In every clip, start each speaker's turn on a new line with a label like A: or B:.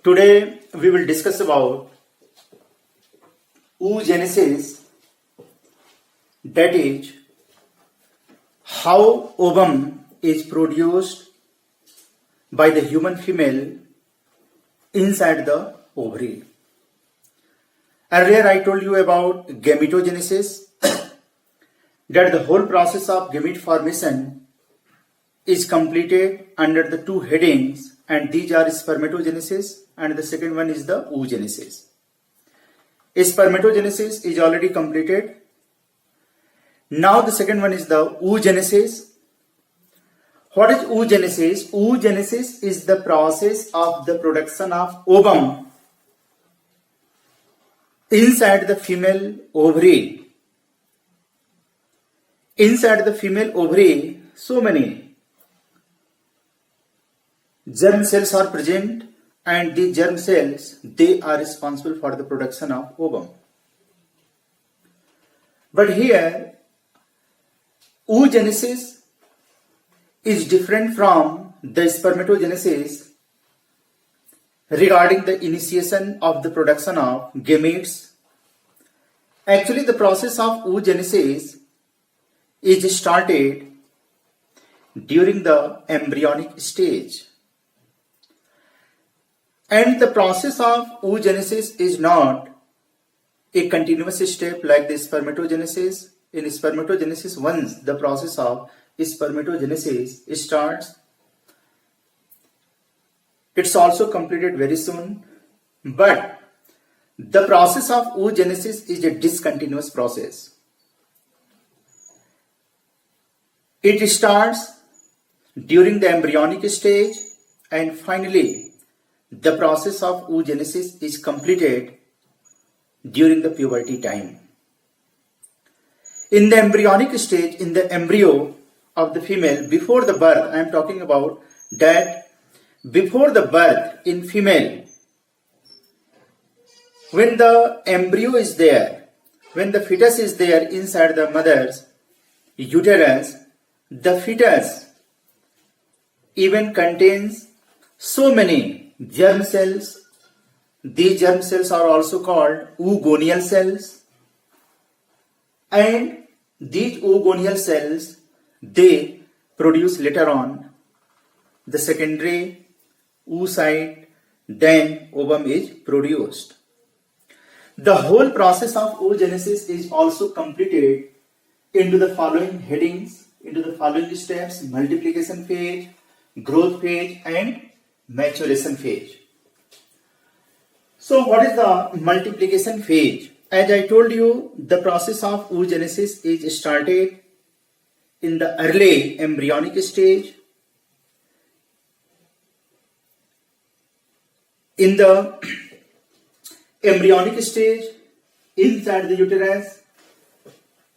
A: Today we will discuss about oogenesis, that is how ovum is produced by the human female inside the ovary. Earlier I told you about gametogenesis, that the whole process of gamete formation is completed under the two headings, and these are spermatogenesis and the second one is the oogenesis. Spermatogenesis is already completed. Now the second one is the oogenesis. What is oogenesis? Oogenesis is the process of the production of ovum inside the female ovary. Inside the female ovary, so many germ cells are present, and these germ cells, they are responsible for the production of ovum. But here, oogenesis is different from the spermatogenesis regarding the initiation of the production of gametes. Actually, the process of oogenesis is started during the embryonic stage. And the process of oogenesis is not a continuous step like the spermatogenesis. In spermatogenesis, once the process of spermatogenesis starts, it's also completed very soon. But the process of oogenesis is a discontinuous process. It starts during the embryonic stage, and finally the process of oogenesis is completed during the puberty time. In the embryonic stage, in the embryo of the female, before the birth, I am talking about that before the birth in female, when the embryo is there, when the fetus is there inside the mother's uterus, the fetus even contains so many germ cells. These germ cells are also called oogonial cells, and these oogonial cells, they produce later on the secondary oocyte, then ovum is produced. The whole process of oogenesis is also completed into the following headings, into the following steps: multiplication phase, growth phase, and maturation phase. So what is the multiplication phase? As I told you, the process of oogenesis is started in the early embryonic stage. In the embryonic stage, inside the uterus,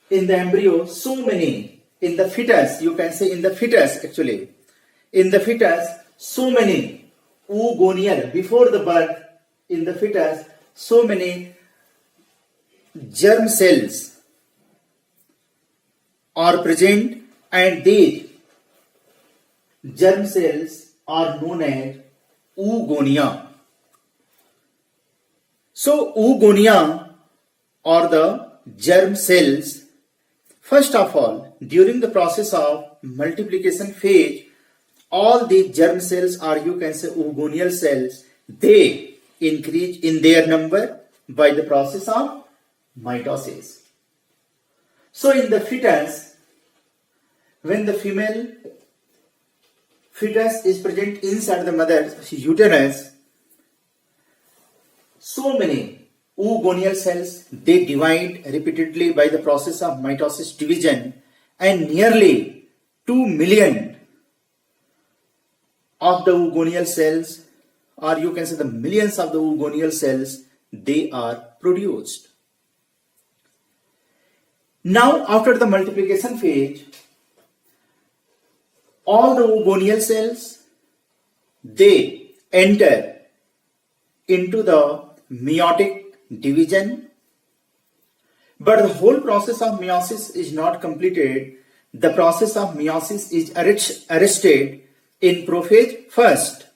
A: in the embryo, so many, in the fetus, you can say in the fetus actually, in the fetus, so many oogonial, before the birth, in the fetus, so many germ cells are present, and these germ cells are known as oogonia. So oogonia or the germ cells, first of all, during the process of multiplication phase, all these germ cells, or you can say oogonial cells, they increase in their number by the process of mitosis. So in the fetus, when the female fetus is present inside the mother's uterus, so many oogonial cells, they divide repeatedly by the process of mitosis division, and nearly 2 million of the oogonial cells, or you can say the millions of the oogonial cells, they are produced. Now after the multiplication phase, all the oogonial cells, they enter into the meiotic division, but the whole process of meiosis is not completed. The process of meiosis is arrested in prophase first.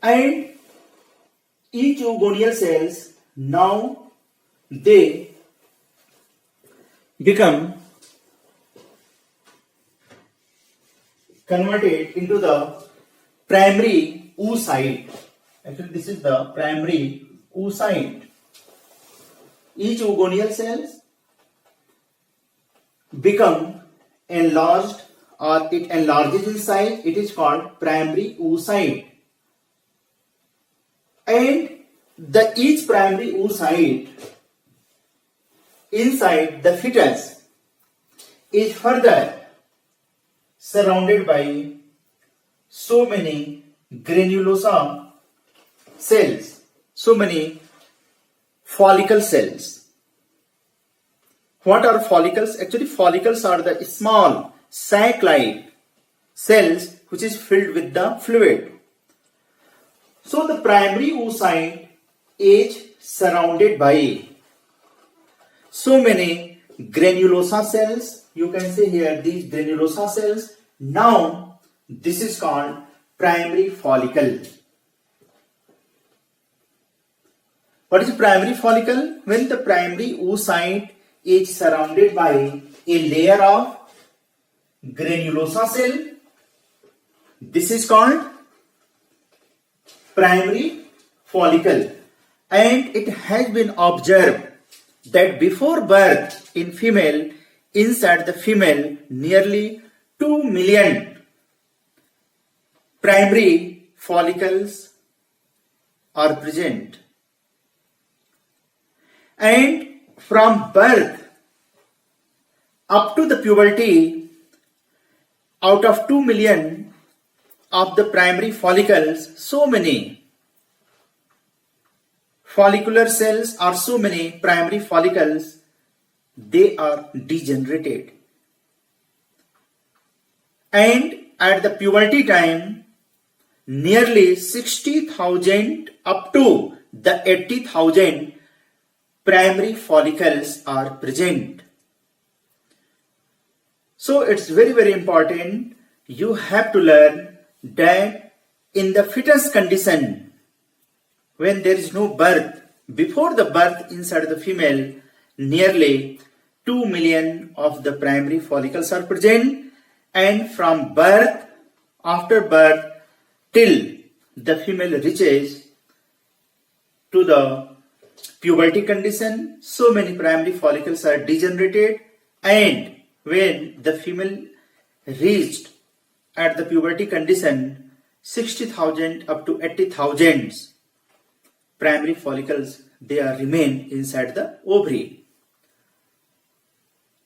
A: And each oogonial cells now they become converted into the primary oocyte. Actually, this is the primary oocyte. Each oogonial cells become enlarged, or it enlarges in size. It is called primary oocyte. And each primary oocyte inside the fetus is further surrounded by so many granulosa cells, so many follicle cells. What are follicles? Actually, follicles are the small sac-like cells which is filled with the fluid. So the primary oocyte is surrounded by so many granulosa cells. You can see here these granulosa cells. Now this is called primary follicle. What is primary follicle? When the primary oocyte is surrounded by a layer of granulosa cell, this is called primary follicle. And it has been observed that before birth in female, inside the female, nearly 2 million primary follicles are present. And from birth up to the puberty, out of 2 million of the primary follicles, so many follicular cells or so many primary follicles, they are degenerated. And at the puberty time, nearly 60,000 up to the 80,000 primary follicles are present. So it's very, very important. You have to learn that in the fetus condition, when there is no birth, before the birth inside the female, nearly 2 million of the primary follicles are present. And from birth, after birth, till the female reaches to the puberty condition, so many primary follicles are degenerated. And when the female reached at the puberty condition, 60,000 up to 80,000 primary follicles, they are remain inside the ovary.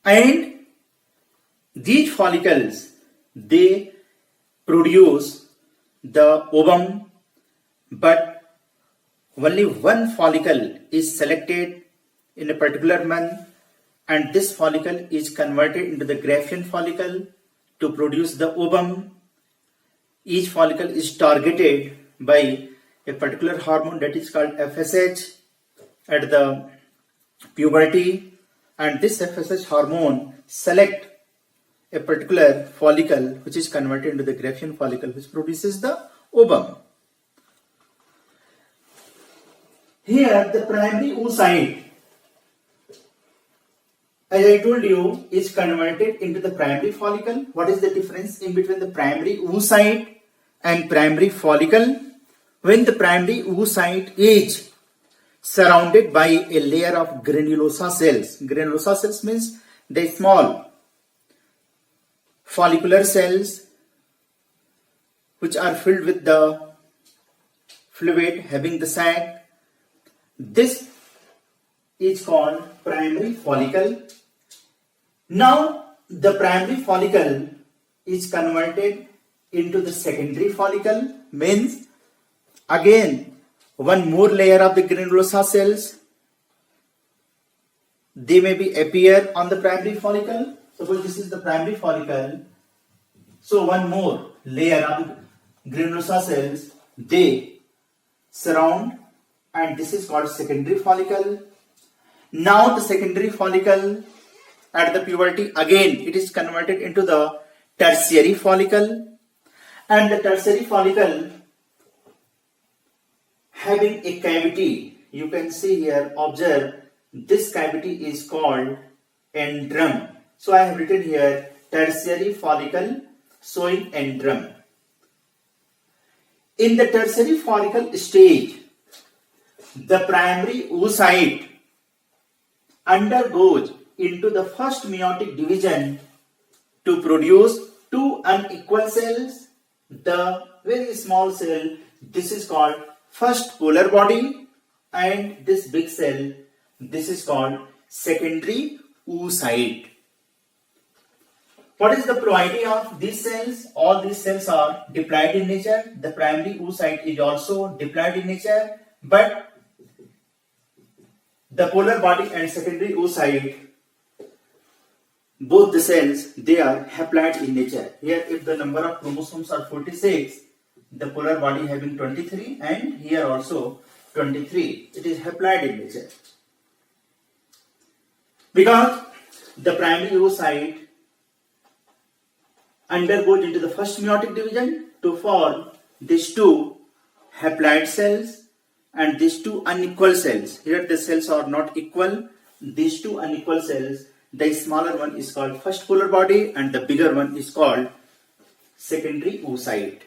A: And these follicles, they produce the ovum, but only one follicle is selected in a particular month, and this follicle is converted into the Graafian follicle to produce the ovum. Each follicle is targeted by a particular hormone that is called FSH at the puberty, and this FSH hormone select a particular follicle which is converted into the Graafian follicle, which produces the ovum. Here the primary oocyte, as I told you, is converted into the primary follicle. What is the difference in between the primary oocyte and primary follicle? When the primary oocyte is surrounded by a layer of granulosa cells. Granulosa cells means the small follicular cells which are filled with the fluid having the sac. This is called primary follicle. Now the primary follicle is converted into the secondary follicle, means again one more layer of the granulosa cells, they may be appear on the primary follicle. Suppose this is the primary follicle, so one more layer of granulosa cells, they surround, and this is called secondary follicle. Now the secondary follicle at the puberty, again it is converted into the tertiary follicle, and the tertiary follicle having a cavity. You can see here, observe, this cavity is called antrum. So I have written here tertiary follicle showing antrum. In the tertiary follicle stage, the primary oocyte undergoes into the first meiotic division to produce two unequal cells. The very small cell, this is called first polar body, and this big cell, this is called secondary oocyte. What is the ploidy of these cells? All these cells are diploid in nature. The primary oocyte is also diploid in nature, but the polar body and secondary oocyte, both the cells, they are haploid in nature. Here, if the number of chromosomes are 46, the polar body having 23, and here also 23. It is haploid in nature. Because the primary oocyte undergoes into the first meiotic division to form these two haploid cells and these two unequal cells. Here the cells are not equal. These two unequal cells, the smaller one is called first polar body and the bigger one is called secondary oocyte.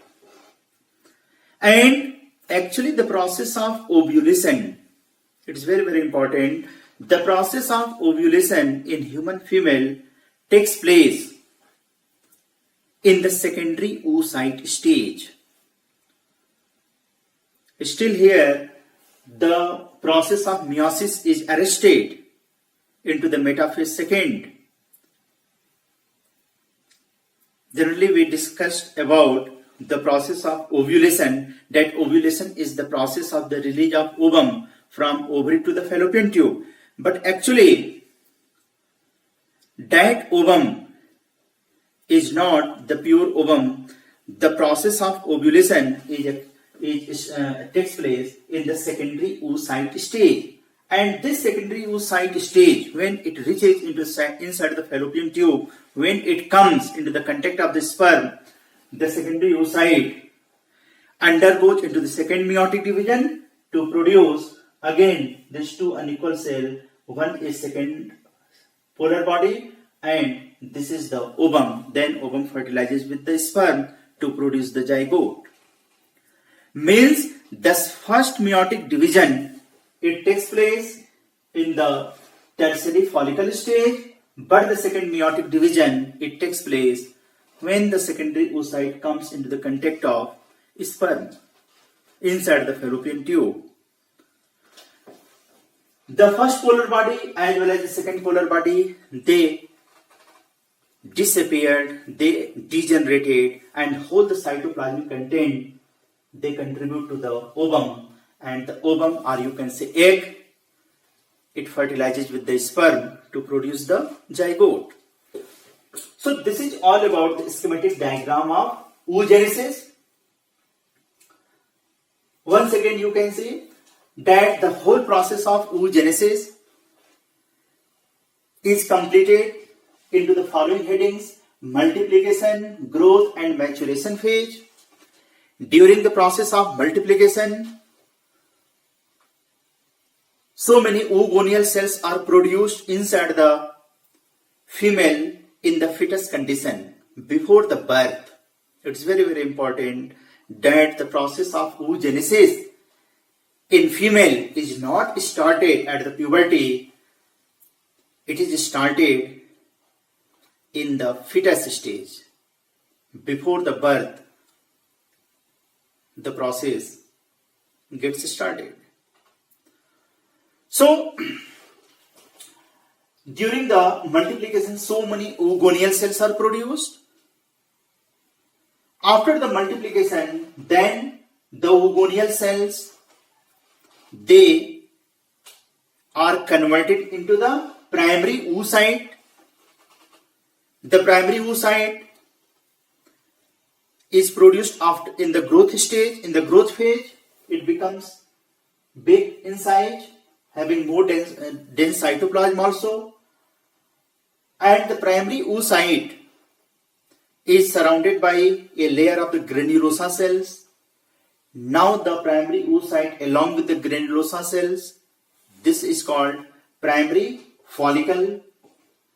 A: And actually the process of ovulation, it is very, very important. The process of ovulation in human female takes place in the secondary oocyte stage. Still here, the process of meiosis is arrested into the metaphase second. Generally, we discussed about the process of ovulation, that ovulation is the process of the release of ovum from ovary to the fallopian tube. But actually, that ovum is not the pure ovum. The process of ovulation takes place in the secondary oocyte stage. And this secondary oocyte stage, when it reaches into inside the fallopian tube, when it comes into the contact of the sperm, the secondary oocyte undergoes into the second meiotic division to produce again these two unequal cells. One is second polar body and this is the ovum. Then ovum fertilizes with the sperm to produce the zygote. Means this first meiotic division, it takes place in the tertiary follicle stage, but the second meiotic division, it takes place when the secondary oocyte comes into the contact of sperm inside the fallopian tube. The first polar body as well as the second polar body, they disappeared, they degenerated, and whole the cytoplasmic content, they contribute to the ovum, and the ovum, or you can say egg, it fertilizes with the sperm to produce the zygote. So this is all about the schematic diagram of oogenesis. Once again you can see that the whole process of oogenesis is completed into the following headings: multiplication, growth and maturation phase. During the process of multiplication, so many oogonial cells are produced inside the female in the fetus condition before the birth. It's very, very important that the process of oogenesis in female is not started at the puberty. It is started in the fetus stage. Before the birth, the process gets started. So, during the multiplication, so many oogonial cells are produced. After the multiplication, then the oogonial cells, they are converted into the primary oocyte. The primary oocyte is produced after in the growth stage. In the growth phase, it becomes big in size, having more dense cytoplasm also. And the primary oocyte is surrounded by a layer of the granulosa cells. Now the primary oocyte along with the granulosa cells, this is called primary follicle.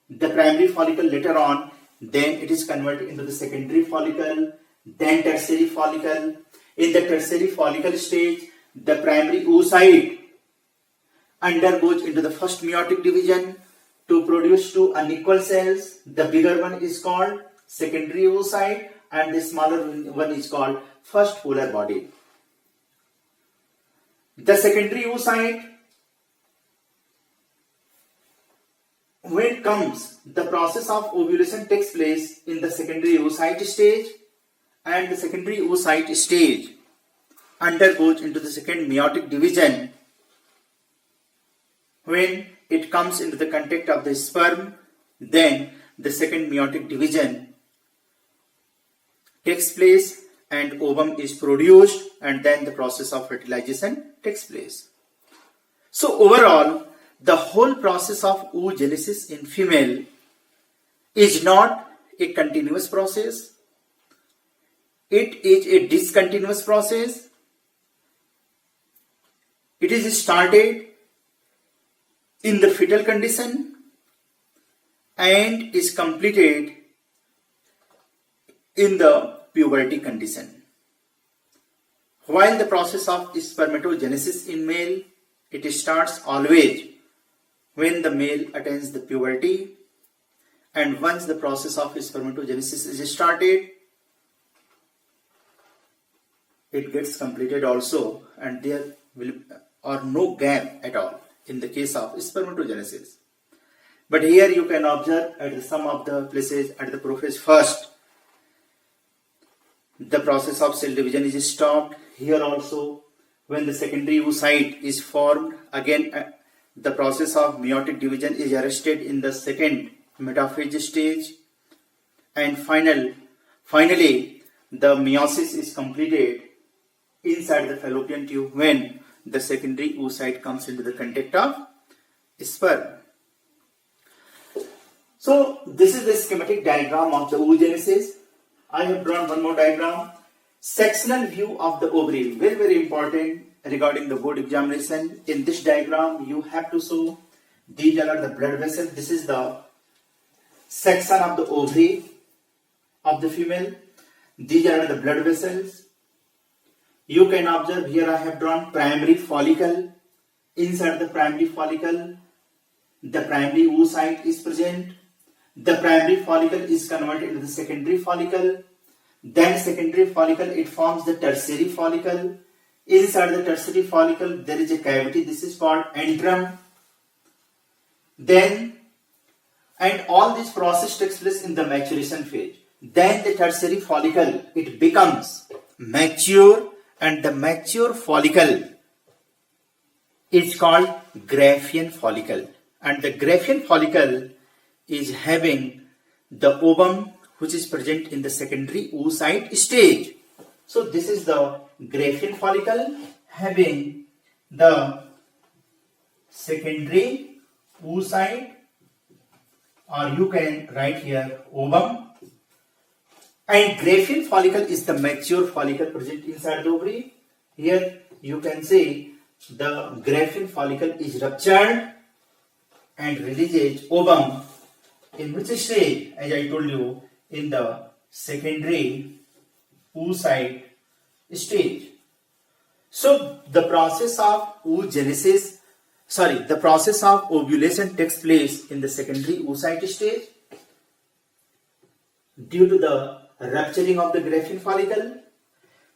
A: The primary follicle later on, then it is converted into the secondary follicle, then tertiary follicle. In the tertiary follicle stage, the primary oocyte undergoes into the first meiotic division to produce two unequal cells. The bigger one is called secondary oocyte and the smaller one is called first polar body. The secondary oocyte, when it comes, the process of ovulation takes place in the secondary oocyte stage, and the secondary oocyte stage undergoes into the second meiotic division when it comes into the contact of the sperm. Then the second meiotic division takes place and ovum is produced, and then the process of fertilization takes place. So overall, the whole process of oogenesis in female is not a continuous process. It is a discontinuous process. It is started in the fetal condition and is completed in the puberty condition. While the process of spermatogenesis in male, it starts always when the male attains the puberty, and once the process of spermatogenesis is started, it gets completed also, and there will or no gap at all in the case of spermatogenesis. But here you can observe at some of the places at the prophase first, the process of cell division is stopped. Here also, when the secondary oocyte is formed, again the process of meiotic division is arrested in the second metaphase stage, and finally the meiosis is completed inside the fallopian tube when the secondary oocyte comes into the contact of sperm. So this is the schematic diagram of the oogenesis. I have drawn one more diagram. Sectional view of the ovary, very very important regarding the board examination. In this diagram you have to show these are the blood vessels. This is the section of the ovary of the female. These are the blood vessels. You can observe here I have drawn primary follicle. Inside the primary follicle, the primary oocyte is present. The primary follicle is converted into the secondary follicle. Then secondary follicle, it forms the tertiary follicle. Inside the tertiary follicle, there is a cavity. This is called antrum. Then, and all this process takes place in the maturation phase. Then the tertiary follicle, it becomes mature, and the mature follicle is called Graafian follicle. And the Graafian follicle is having the ovum which is present in the secondary oocyte stage. So this is the Graafian follicle having the secondary oocyte, or you can write here ovum, and Graafian follicle is the mature follicle present inside the ovary. Here you can see the Graafian follicle is ruptured and releases ovum, in which stage, as I told you, in the secondary oocyte stage. So the process of oogenesis, the process of ovulation takes place in the secondary oocyte stage due to the rupturing of the Graafian follicle.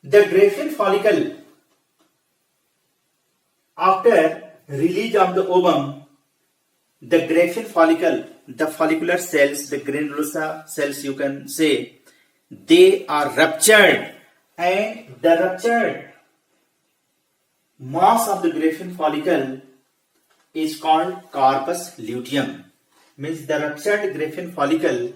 A: The Graafian follicle, after release of the ovum, the Graafian follicle, the follicular cells, the granulosa cells you can say, they are ruptured, and the ruptured mass of the Graafian follicle is called corpus luteum. Means the ruptured Graafian follicle,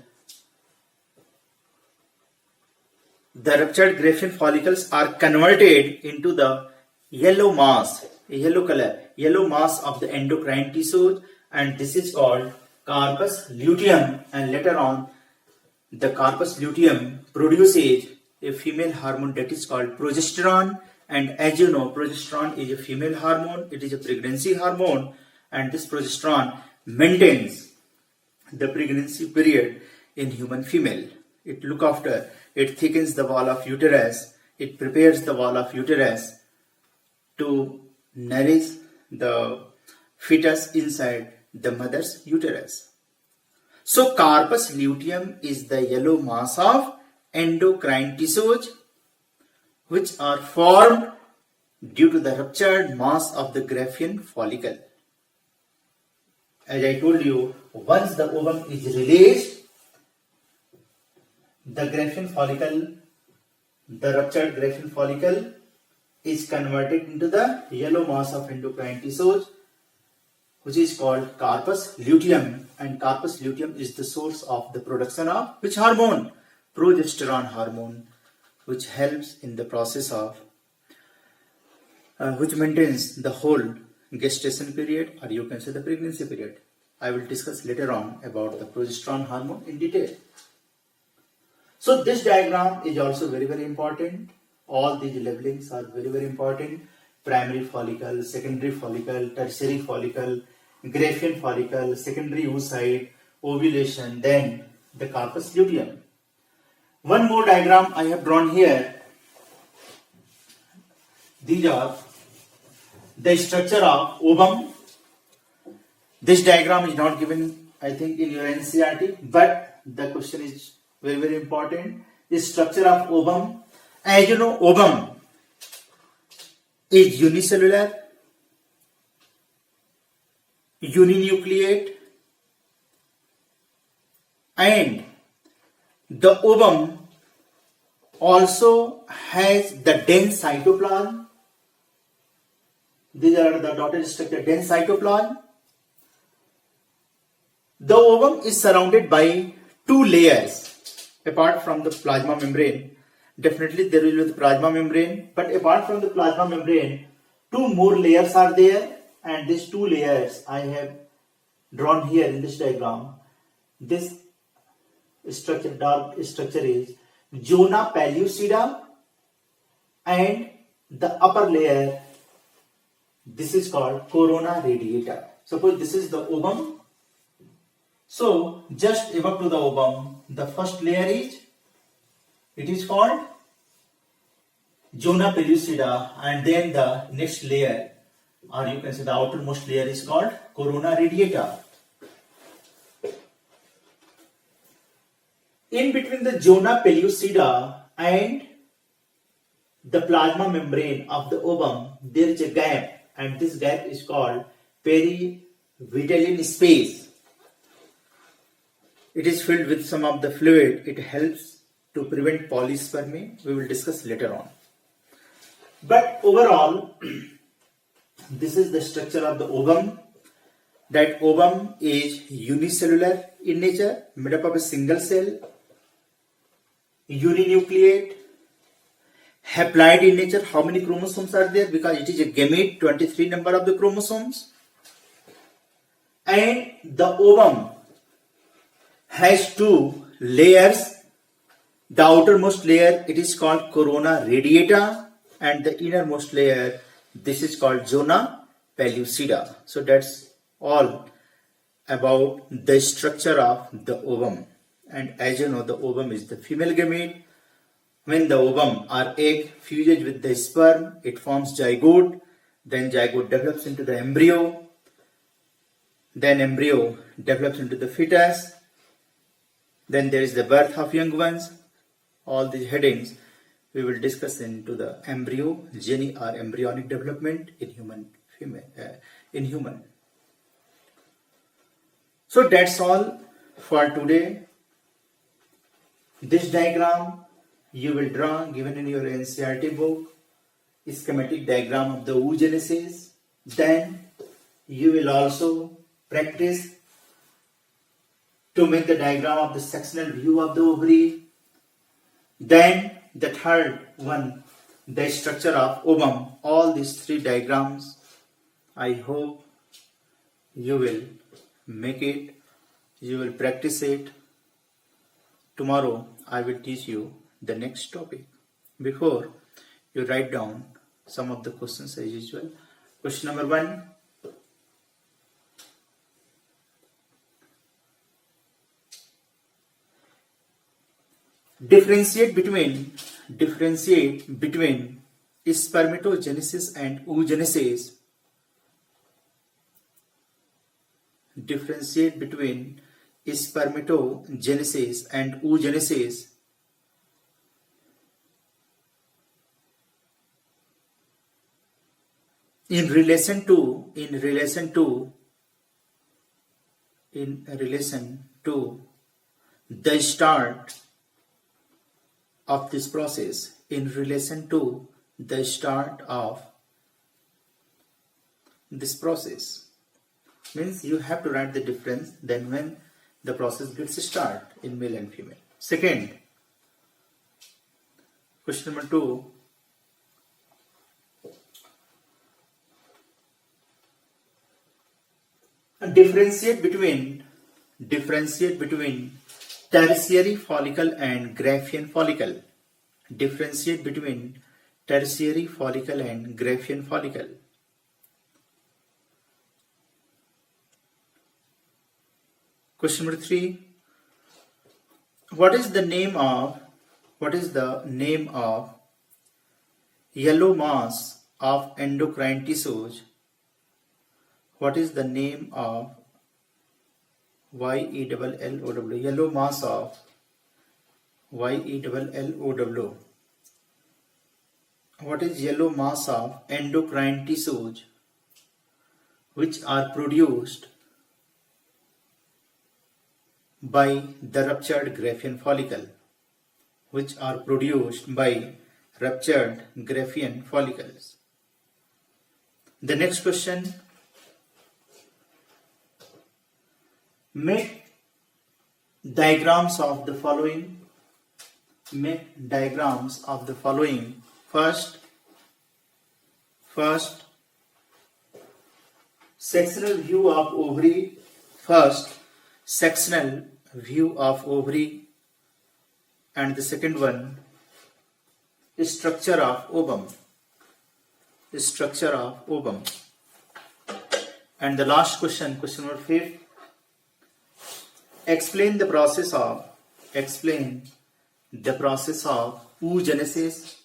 A: the ruptured Graafian follicles are converted into the yellow mass, a yellow color, yellow mass of the endocrine tissues, and this is called corpus luteum. And later on, the corpus luteum produces a female hormone that is called progesterone, And as you know, progesterone is a female hormone, it is a pregnancy hormone, and this progesterone maintains the pregnancy period in human female. It look after, it thickens the wall of uterus, it prepares the wall of uterus to nourish the fetus inside the mother's uterus. So corpus luteum is the yellow mass of endocrine tissues which are formed due to the ruptured mass of the Graafian follicle. As I told you, once the ovum is released, the Graafian follicle, the ruptured Graafian follicle is converted into the yellow mass of endocrine tissues, which is called corpus luteum, and corpus luteum is the source of the production of which hormone? Progesterone hormone, which helps in the process of which maintains the whole gestation period, or you can say the pregnancy period. I will discuss later on about the progesterone hormone in detail. So this diagram is also very, very important. All these labelings are very, very important. Primary follicle, secondary follicle, tertiary follicle, Graafian follicle, secondary oocyte, ovulation, then the corpus luteum. One more diagram I have drawn here. These are the structure of ovum. This diagram is not given, I think, in your NCERT, but the question is very, very important. The structure of ovum. As you know, ovum is unicellular, uninucleate, and the ovum also has the dense cytoplasm. These are the dotted structure, dense cytoplasm. The ovum is surrounded by two layers apart from the plasma membrane. Definitely there will be the plasma membrane, but apart from the plasma membrane, two more layers are there, and these two layers I have drawn here in this diagram. This structure, dark structure, is zona pellucida, and the upper layer, this is called corona radiata. Suppose this is the ovum. So just above to the ovum, the first layer is, it is called zona pellucida, and then the next layer, or you can say the outermost layer, is called corona radiata. In between the zona pellucida and the plasma membrane of the ovum, there is a gap, and this gap is called perivitelline space. It is filled with some of the fluid. It helps to prevent polyspermy. We will discuss later on. But overall, this is the structure of the ovum. That ovum is unicellular in nature, made up of a single cell, uninucleate, haploid in nature. How many chromosomes are there? Because it is a gamete, 23 number of the chromosomes. And the ovum has two layers. The outermost layer, it is called corona radiata, and the innermost layer, this is called zona pellucida. So that's all about the structure of the ovum. And as you know, the ovum is the female gamete. When the ovum or egg fuses with the sperm, it forms zygote. Then zygote develops into the embryo. Then embryo develops into the fetus. Then there is the birth of young ones. All these headings we will discuss into the embryogeny or embryonic development in human. So that's all for today. This diagram you will draw, given in your NCERT book, schematic diagram of the oogenesis. Then you will also practice to make the diagram of the sectional view of the ovary. Then the third one, the structure of ovum. All these three diagrams, I hope you will make it, you will practice it. Tomorrow I will teach you the next topic. Before you write down some of the questions as usual. Question number 1. Differentiate between spermatogenesis and oogenesis. Differentiate between spermatogenesis and oogenesis. In relation to the start of this process, in relation to the start of this process, means you have to write the difference then when the process gets start in male and female. Second, question number 2. Differentiate between tertiary follicle and Graafian follicle. Differentiate between tertiary follicle and Graafian follicle. Question number 3. What is the name of yellow mass of endocrine tissues? What is the name of YELLOW, yellow mass of YELLOW? What is yellow mass of endocrine tissues which are produced by the ruptured Graafian follicle? Which are produced by ruptured Graafian follicles. The next question. Make diagrams of the following. First, sectional view of ovary. And the second one, structure of ovum. And the last question number 5. Explain the process of oogenesis.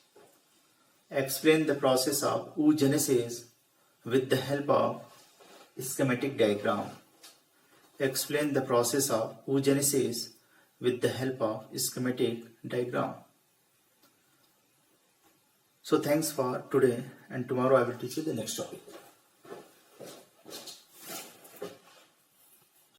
A: Explain the process of oogenesis with the help of schematic diagram. Explain the process of oogenesis with the help of schematic diagram. So thanks for today, and tomorrow I will teach you the next topic.